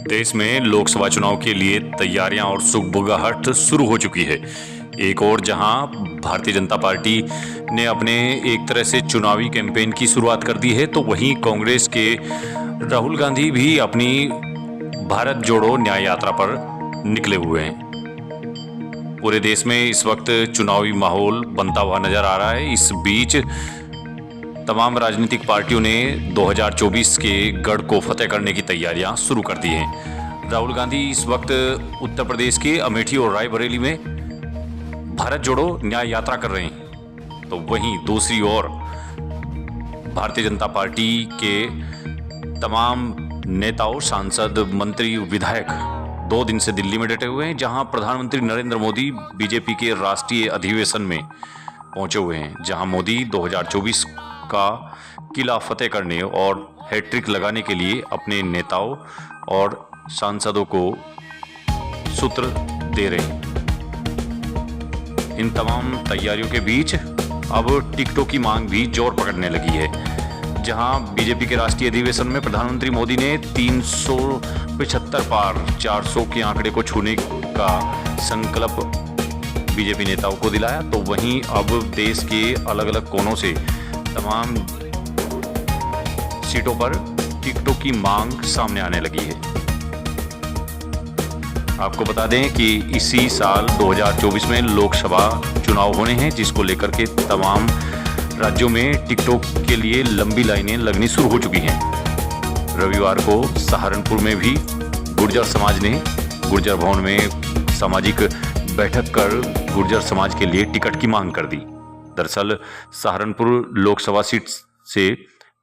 देश में लोकसभा चुनाव के लिए तैयारियां और सुगबुगाहट शुरू हो चुकी है। एक और जहां भारतीय जनता पार्टी ने अपने एक तरह से चुनावी कैंपेन की शुरुआत कर दी है, तो वहीं कांग्रेस के राहुल गांधी भी अपनी भारत जोड़ो न्याय यात्रा पर निकले हुए हैं। पूरे देश में इस वक्त चुनावी माहौल बनता हुआ नजर आ रहा है। इस बीच तमाम राजनीतिक पार्टियों ने 2024 के गढ़ को फतेह करने की तैयारियां शुरू कर दी हैं। राहुल गांधी इस वक्त उत्तर प्रदेश के अमेठी और रायबरेली में भारत जोड़ो न्याय यात्रा कर रहे हैं, तो वहीं दूसरी ओर भारतीय जनता पार्टी के तमाम नेताओं, सांसद, मंत्री, विधायक 2 दिन से दिल्ली में डटे हुए हैं, जहां प्रधानमंत्री नरेंद्र मोदी बीजेपी के राष्ट्रीय अधिवेशन में पहुंचे हुए हैं, जहां मोदी 2024 का किला फतेह करने और हैट्रिक लगाने के लिए अपने नेताओं और सांसदों को सूत्र दे रहे हैं। इन तमाम तैयारियों के बीच अब टिकटों की मांग भी जोर पकड़ने लगी है, जहां बीजेपी के राष्ट्रीय अधिवेशन में प्रधानमंत्री मोदी ने 375 पार 400 के आंकड़े को छूने का संकल्प बीजेपी नेताओं को दिलाया, तो वहीं अब देश के अलग अलग कोनों से तमाम सीटों पर टिकटों की मांग सामने आने लगी है। आपको बता दें कि इसी साल 2024 में लोकसभा चुनाव होने हैं, जिसको लेकर के तमाम राज्यों में टिकटों के लिए लंबी लाइनें लगनी शुरू हो चुकी हैं। रविवार को सहारनपुर में भी गुर्जर समाज ने गुर्जर भवन में सामाजिक बैठक कर गुर्जर समाज के लिए टिकट की मांग कर दी। दरअसल सहारनपुर लोकसभा सीट से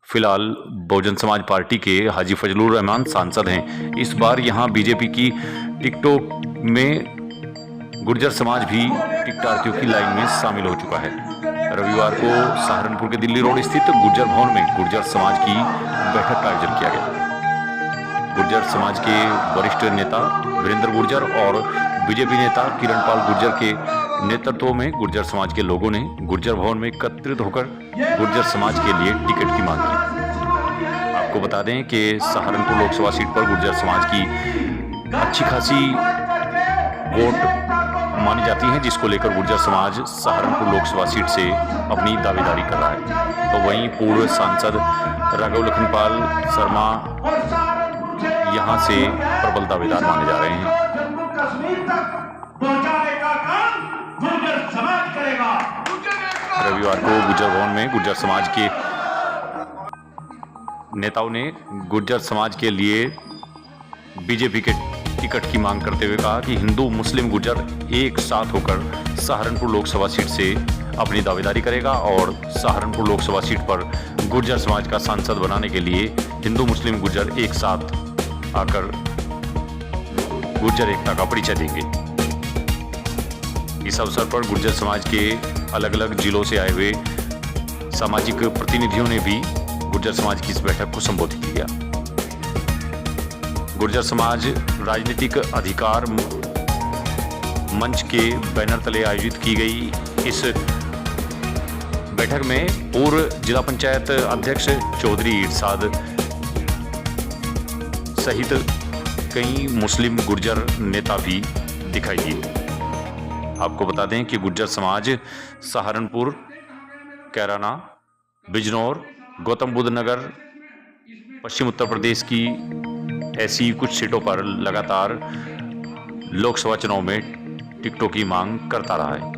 फिलहाल बहुजन समाज पार्टी के हाजी फजलुर रहमान सांसद हैं। इस बार यहां बीजेपी की टिकटों में गुर्जर समाज भी टिकटार्थियों की लाइन में शामिल हो चुका है। रविवार को सहारनपुर के दिल्ली रोड स्थित गुर्जर भवन में गुर्जर समाज की बैठक का आयोजन किया गया। गुर्जर समाज के वरिष्ठ नेता वीरेंद्र गुर्जर और बीजेपी नेता किरण पाल गुर्जर के नेतृत्व में गुर्जर समाज के लोगों ने गुर्जर भवन में एकत्रित होकर गुर्जर समाज के लिए टिकट की मांग की। आपको बता दें कि सहारनपुर लोकसभा सीट पर गुर्जर समाज की अच्छी खासी वोट मानी जाती है, जिसको लेकर गुर्जर समाज सहारनपुर लोकसभा सीट से अपनी दावेदारी कर रहा है। तो वहीं पूर्व सांसद राघव लखनपाल शर्मा यहां से प्रबल दावेदार माने जा रहे हैं। रविवार को गुर्जर भवन में गुर्जर समाज के नेताओं ने गुर्जर समाज के लिए बीजेपी के टिकट की मांग करते हुए कहा कि हिंदू मुस्लिम गुर्जर एक साथ होकर सहारनपुर लोकसभा सीट से अपनी दावेदारी करेगा और सहारनपुर लोकसभा सीट पर गुर्जर समाज का सांसद बनाने के लिए हिंदू मुस्लिम गुर्जर एक साथ आकर गुर्जर एकता का परिचय देंगे। इस अवसर पर गुर्जर समाज के अलग अलग जिलों से आए हुए सामाजिक प्रतिनिधियों ने भी गुर्जर समाज की इस बैठक को संबोधित किया। गुर्जर समाज राजनीतिक अधिकार मंच के बैनर तले आयोजित की गई इस बैठक में पूर्व जिला पंचायत अध्यक्ष चौधरी इरशाद सहित कई मुस्लिम गुर्जर नेता भी दिखाई दिए। आपको बता दें कि गुर्जर समाज सहारनपुर, कैराना, बिजनौर, गौतम बुद्ध नगर, पश्चिम उत्तर प्रदेश की ऐसी कुछ सीटों पर लगातार लोकसभा चुनाव में टिकटों की मांग करता रहा है।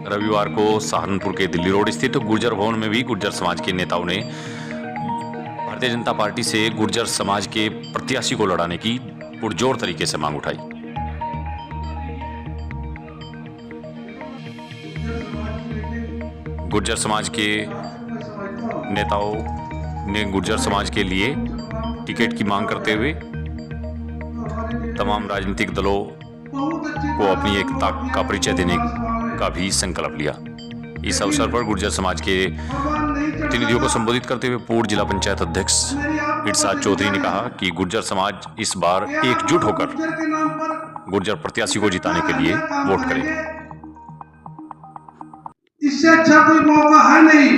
रविवार को सहारनपुर के दिल्ली रोड स्थित गुर्जर भवन में भी गुर्जर समाज के नेताओं ने भारतीय जनता पार्टी से गुर्जर समाज के प्रत्याशी को लड़ाने की पुरजोर तरीके से मांग उठाई। गुर्जर समाज के नेताओं ने गुर्जर समाज के लिए टिकट की मांग करते हुए तमाम राजनीतिक दलों को अपनी एकता का परिचय देने का भी संकल्प लिया। इस अवसर पर गुर्जर समाज के प्रतिनिधियों को संबोधित करते हुए पूर्व जिला पंचायत अध्यक्ष इरशाद चौधरी ने कहा कि गुर्जर समाज इस बार एकजुट होकर गुर्जर प्रत्याशी को जिताने के लिए वोट करेगा। इससे अच्छा कोई मौका है नहीं।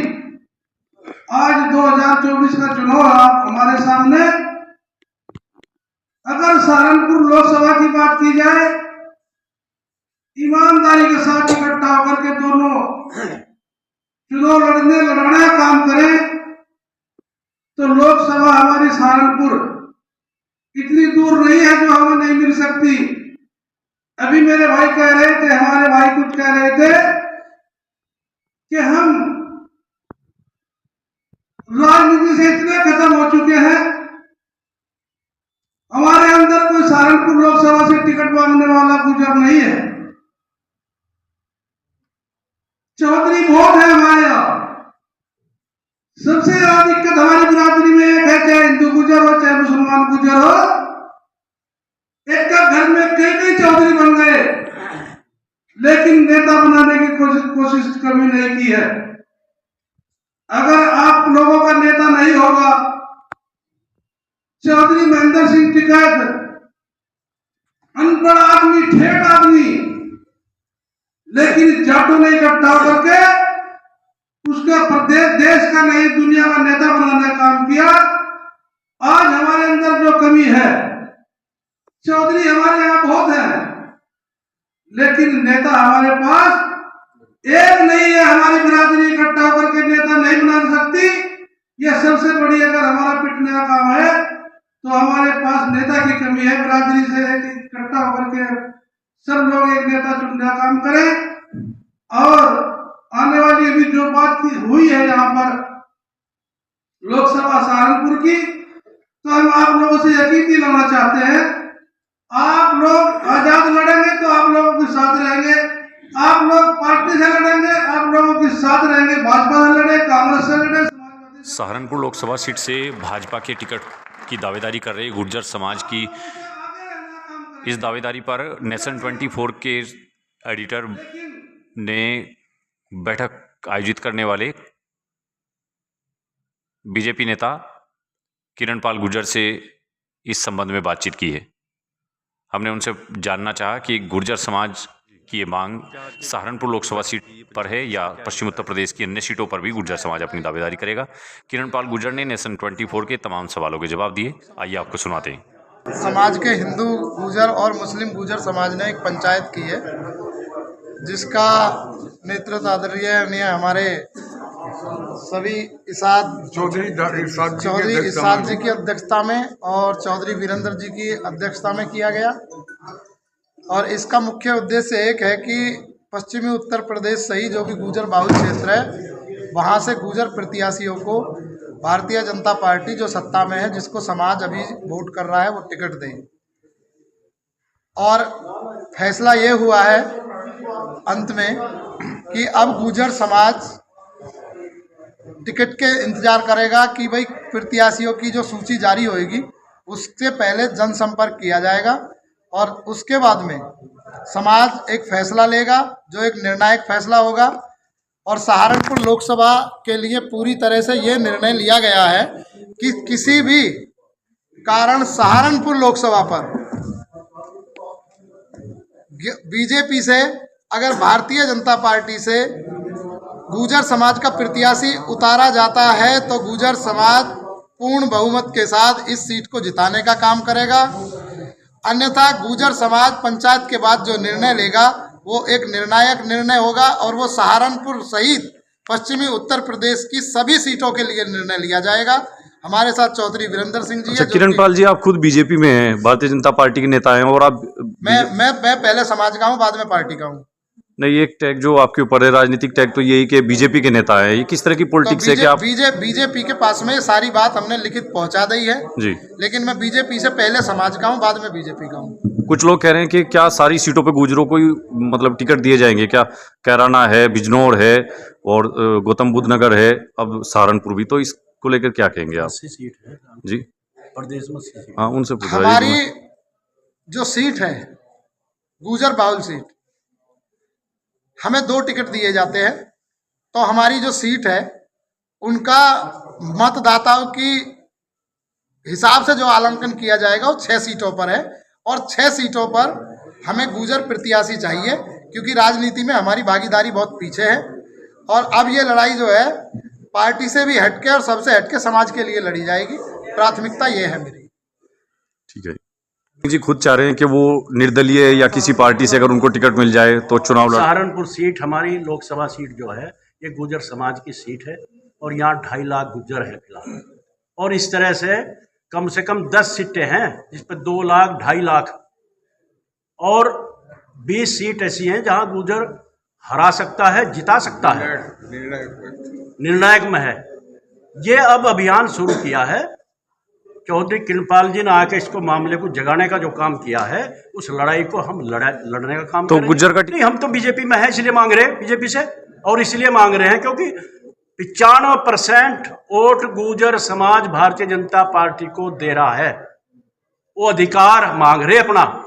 आज 2024 का चुनाव हमारे सामने। अगर सहारनपुर लोकसभा की बात की जाए, ईमानदारी के साथ इकट्ठा होकर के दोनों चुनाव लड़ाना काम करें तो लोकसभा हमारी सहारनपुर इतनी दूर नहीं है जो हमें नहीं मिल सकती। अभी मेरे भाई कह रहे थे, हमारे भाई कुछ कह रहे थे कि हम राजनीति से इतने खत्म हो चुके हैं, हमारे अंदर कोई सहारनपुर लोकसभा से टिकट मांगने वाला गुजर नहीं है। चौधरी बहुत है हमारे यहाँ। सबसे ज्यादा दिक्कत हमारी बिरादरी में एक है, चाहे हिंदू गुजर हो चाहे मुसलमान गुजर हो, एक का घर में कई कई चौधरी बन गए, लेकिन नेता बनाने की कोशिश कभी नहीं की है। अगर आप लोगों का नेता नहीं होगा, चौधरी महेंद्र सिंह टिकैत अनपढ़ आदमी, ठेठ आदमी, लेकिन जाटों ने इकट्ठा करके उसका प्रदेश, देश का नहीं दुनिया का नेता बनाने का काम किया। आज हमारे अंदर जो कमी है, चौधरी हमारे यहाँ बहुत है, लेकिन नेता हमारे पास एक नहीं है। हमारी बिरादरी इकट्ठा होकर के नेता नहीं बना सकती। यह सबसे बड़ी अगर हमारा पिटने का काम है तो हमारे पास नेता की कमी है। बिरादरी से इकट्ठा होकर के सब लोग एक नेता चुनने का काम करें। और आने वाली अभी जो बात हुई है यहाँ पर लोकसभा सहारनपुर की, तो हम आप लोगों से यकीन दिलाना चाहते हैं, आप लोग आजाद लड़ेंगे तो आप लोगों के साथ रहेंगे। आप लोग पार्टी से लड़ेंगे, आप लोगों के साथ रहेंगे। भाजपा से लड़े, कांग्रेस से लड़े। सहारनपुर लोकसभा सीट से भाजपा के टिकट की दावेदारी कर रहे गुर्जर समाज की इस दावेदारी पर नेशन 24 के एडिटर ने बैठक आयोजित करने वाले बीजेपी नेता किरण पाल गुर्जर से इस संबंध में बातचीत की है। हमने उनसे जानना चाहा कि गुर्जर समाज की ये मांग सहारनपुर लोकसभा सीट पर है या पश्चिम उत्तर प्रदेश की अन्य सीटों पर भी गुर्जर समाज अपनी दावेदारी करेगा। किरण पाल गुर्जर ने नेशन 24 के तमाम सवालों के जवाब दिए। आइए आपको सुनाते हैं। समाज के हिंदू गुर्जर और मुस्लिम गुर्जर समाज ने एक पंचायत की है, जिसका नेतृत्व आदरणीय हमारे सभी चौधरी इसाद जी की अध्यक्षता में और चौधरी वीरेंद्र जी की अध्यक्षता में किया गया। और इसका मुख्य उद्देश्य एक है कि पश्चिमी उत्तर प्रदेश सही जो भी गुर्जर बाहुल क्षेत्र है, वहाँ से गुर्जर प्रत्याशियों को भारतीय जनता पार्टी जो सत्ता में है, जिसको समाज अभी वोट कर रहा है, वो टिकट दे। और फैसला ये हुआ है अंत में कि अब गुर्जर समाज टिकट के इंतजार करेगा कि भाई प्रत्याशियों की जो सूची जारी होगी उससे पहले जनसंपर्क किया जाएगा और उसके बाद में समाज एक फैसला लेगा जो एक निर्णायक फैसला होगा। और सहारनपुर लोकसभा के लिए पूरी तरह से ये निर्णय लिया गया है कि किसी भी कारण सहारनपुर लोकसभा पर बीजेपी से अगर भारतीय जनता पार्टी से गुर्जर समाज का प्रत्याशी उतारा जाता है तो गुर्जर समाज पूर्ण बहुमत के साथ इस सीट को जिताने का काम करेगा। अन्यथा गुर्जर समाज पंचायत के बाद जो निर्णय लेगा वो एक निर्णायक निर्णय होगा और वो सहारनपुर सहित पश्चिमी उत्तर प्रदेश की सभी सीटों के लिए निर्णय लिया जाएगा। हमारे साथ चौधरी वीरेंद्र सिंह जी। अच्छा, किरण पाल जी, आप खुद बीजेपी में हैं, भारतीय जनता पार्टी के नेता हैं और आप मैं पहले समाज का हूँ, बाद में पार्टी का हूँ। नहीं, एक टैग जो आपके ऊपर है राजनीतिक टैग, तो यही कि बीजेपी के नेता है। ये किस तरह की पॉलिटिक्स है कि आप बीजेपी के पास में सारी बात हमने लिखित पहुंचा दी है जी, लेकिन मैं बीजेपी से पहले समाज का हूं, बाद में बीजेपी का हूं। कुछ लोग कह रहे हैं कि क्या सारी सीटों पे गुर्जरों को मतलब टिकट दिए जाएंगे क्या? कैराना है, बिजनौर है और गौतम बुद्ध नगर है, अब सहारनपुर भी, तो इसको लेकर क्या कहेंगे आप? सीट है जी, प्रदेश में सीट। हाँ, उनसे पूछा। हमारी जो सीट है गुर्जर बाहुल सीट, हमें 2 टिकट दिए जाते हैं। तो हमारी जो सीट है उनका मतदाताओं की हिसाब से जो आंकलन किया जाएगा वो 6 सीटों पर है और 6 सीटों पर हमें गुर्जर प्रत्याशी चाहिए, क्योंकि राजनीति में हमारी भागीदारी बहुत पीछे है। और अब ये लड़ाई जो है पार्टी से भी हटके और सबसे हटके समाज के लिए लड़ी जाएगी। प्राथमिकता ये है मेरी। ठीक है जी, खुद चाह रहे हैं कि वो निर्दलीय या किसी पार्टी से अगर उनको टिकट मिल जाए तो चुनाव लड़। सहारनपुर सीट हमारी लोकसभा सीट जो है ये गुर्जर समाज की सीट है और यहाँ 2.5 लाख गुर्जर है फिलहाल, और इस तरह से कम 10 सीटें हैं जिस पर 2 लाख 2.5 लाख और 20 सीट ऐसी हैं जहाँ गुर्जर हरा सकता है, जिता सकता है, निर्णायक में है। ये अब अभियान शुरू किया है चौधरी कृपाल जी ने आके इसको मामले को जगाने का जो काम किया है, उस लड़ाई को हम लड़ने का काम तो गुर्जर का नहीं, हम तो बीजेपी में है इसलिए मांग रहे हैं बीजेपी से, और इसलिए मांग रहे हैं क्योंकि 95% वोट गुर्जर समाज भारतीय जनता पार्टी को दे रहा है। वो अधिकार मांग रहे अपना,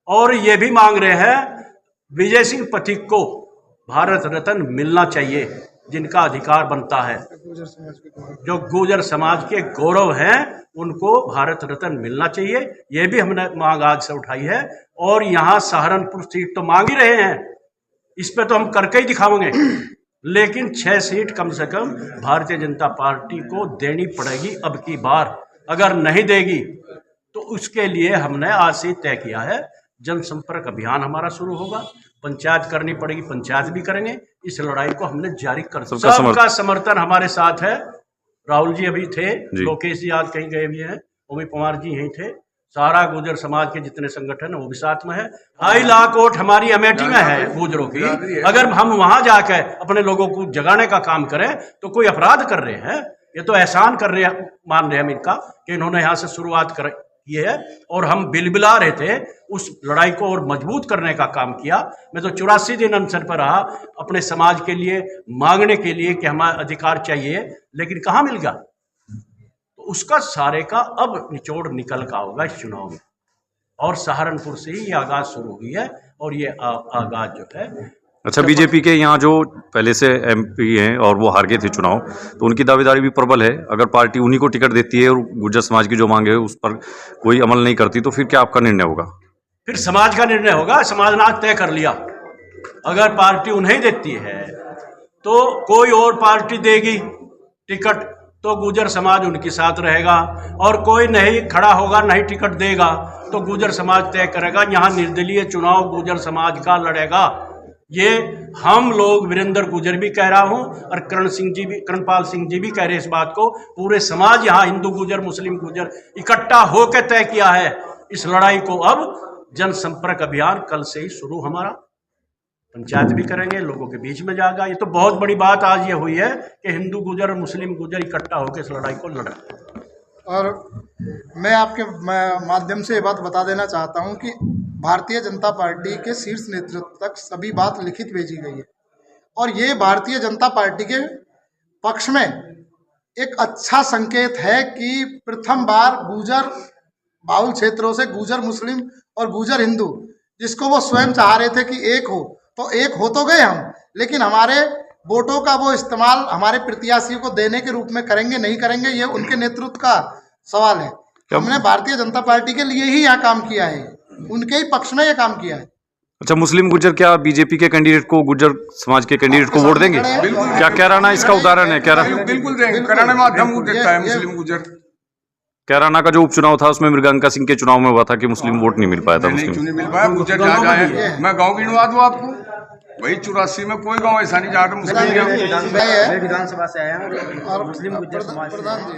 और ये भी मांग रहे हैं विजय सिंह पथिक को भारत रत्न मिलना चाहिए, जिनका अधिकार बनता है। जो गुर्जर समाज के गौरव हैं उनको भारत रत्न मिलना चाहिए। ये भी हमने मांग आज से उठाई है, और यहाँ सहारनपुर सीट तो मांग ही रहे हैं, इस पे तो हम करके ही दिखाएंगे, लेकिन 6 सीट कम से कम भारतीय जनता पार्टी को देनी पड़ेगी अब की बार। अगर नहीं देगी तो उसके लिए हमने आज से तय किया है, जनसंपर्क अभियान हमारा शुरू होगा, पंचायत करनी पड़ेगी, पंचायत भी करेंगे। इस लड़ाई को हमने जारी कर सबका समर्थन हमारे साथ है। राहुल जी अभी थे, लोकेश जी आज कहीं गए भी हैं, ओमी कुमार जी यहीं थे, सारा गुर्जर समाज के जितने संगठन है वो भी साथ में है। 2.5 लाख वोट हमारी अमेठी में है गुर्जरों की। अगर हम वहां जाकर अपने लोगों को जगाने का काम करें तो कोई अपराध कर रहे हैं, ये तो एहसान कर रहे हैं, मान रहे हैं इनका कि इन्होंने यहाँ से शुरुआत की है, और हम बिलबिला रहे थे उस लड़ाई को और मजबूत करने का काम किया। मैं तो 84 दिन अनशन पर रहा अपने समाज के लिए, मांगने के लिए कि हमारा अधिकार चाहिए, लेकिन कहाँ मिल गया। तो उसका सारे का अब निचोड़ निकल का होगा इस चुनाव में, और सहारनपुर से ही ये आगाज शुरू हुई है, और ये आगाज जो है। अच्छा, बीजेपी के यहाँ जो पहले से एमपी हैं और वो हार गए थे चुनाव, तो उनकी दावेदारी भी प्रबल है। अगर पार्टी उन्हीं को टिकट देती है और गुर्जर समाज की जो मांग है उस पर कोई अमल नहीं करती, तो फिर क्या आपका निर्णय होगा? फिर समाज का निर्णय होगा। समाज ने आज तय कर लिया, अगर पार्टी उन्हें देती है तो कोई और पार्टी देगी टिकट तो गुर्जर समाज उनके साथ रहेगा, और कोई नहीं खड़ा होगा, नहीं टिकट देगा तो गुर्जर समाज तय करेगा। यहाँ निर्दलीय चुनाव गुर्जर समाज का लड़ेगा। ये हम लोग, वीरेंद्र गुर्जर भी कह रहा हूँ और करणपाल सिंह जी भी कह रहे हैं इस बात को, पूरे समाज यहाँ हिंदू गुर्जर मुस्लिम गुर्जर इकट्ठा होकर तय किया है इस लड़ाई को। अब जनसंपर्क अभियान कल से ही शुरू, हमारा पंचायत भी करेंगे, लोगों के बीच में जाएगा। ये तो बहुत बड़ी बात आज ये हुई है कि हिंदू गुर्जर और मुस्लिम गुर्जर इकट्ठा होकर इस लड़ाई को लड़ रहे हैं। और मैं आपके माध्यम से ये बात बता देना चाहता हूँ कि भारतीय जनता पार्टी के शीर्ष नेतृत्व तक सभी बात लिखित भेजी गई है, और ये भारतीय जनता पार्टी के पक्ष में एक अच्छा संकेत है कि प्रथम बार गुर्जर बाहुल क्षेत्रों से गुर्जर मुस्लिम और गुर्जर हिंदू, जिसको वो स्वयं चाह रहे थे कि एक हो, तो एक हो तो गए हम, लेकिन हमारे वोटों का वो इस्तेमाल हमारे प्रत्याशियों को देने के रूप में करेंगे नहीं करेंगे, ये उनके नेतृत्व का सवाल है। हमने भारतीय जनता पार्टी के लिए ही यहाँ काम किया है, उनके ही पक्ष में ये काम किया है। अच्छा, मुस्लिम गुर्जर क्या बीजेपी के कैंडिडेट को, गुर्जर समाज के कैंडिडेट को वोट देंगे? क्या कैराना इसका उदाहरण है? बिल्कुल देंगे। कैराना में आधा वोट देता है मुस्लिम गुर्जर। कैराना का जो उपचुनाव था उसमें मृगांका सिंह के चुनाव में हुआ था कि मुस्लिम वोट नहीं मिल पाया था। नहीं मिल पाया, गुर्जर जहाँ जाए। मैं गाँव गिनवा दूँ आपको, वही 84 में कोई गाँव ऐसा नहीं जहाँ पे मुस्लिम विधानसभा से आया और मुस्लिम गुर्जर समाज प्रधान जी।